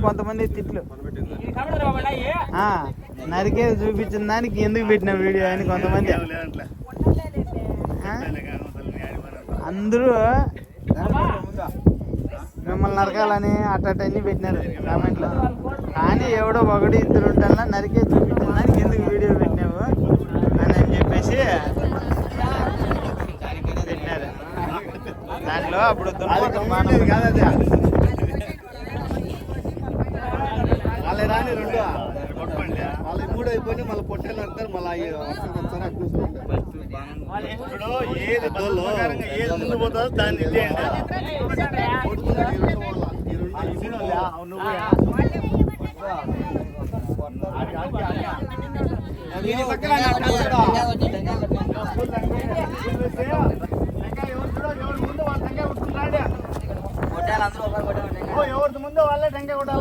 కొంతమంది తిట్లు నరికే చూపించిన దానికి ఎందుకు పెట్టిన వీడియో అని కొంతమంది అందరూ మిమ్మల్ని నరకాలని అట్టని పెట్టినారు కామెంట్లో. కానీ ఎవడో ఒకటి ఇద్దరు ఉంటారా నరికే చూపించిన దానికి ఎందుకు వీడియో పెట్టినావు అని చెప్పేసి పెట్టినారు. దాంట్లో అప్పుడు వాళ్ళే రాని రెండు వాళ్ళ మూడు అయిపోయి మళ్ళీ పొట్టేలు అంటారు. మళ్ళీ ఏది ముందు పోతుందో దాన్ని ఎవరి ముందు వాళ్ళే టెంకాయ కొట్టాలి.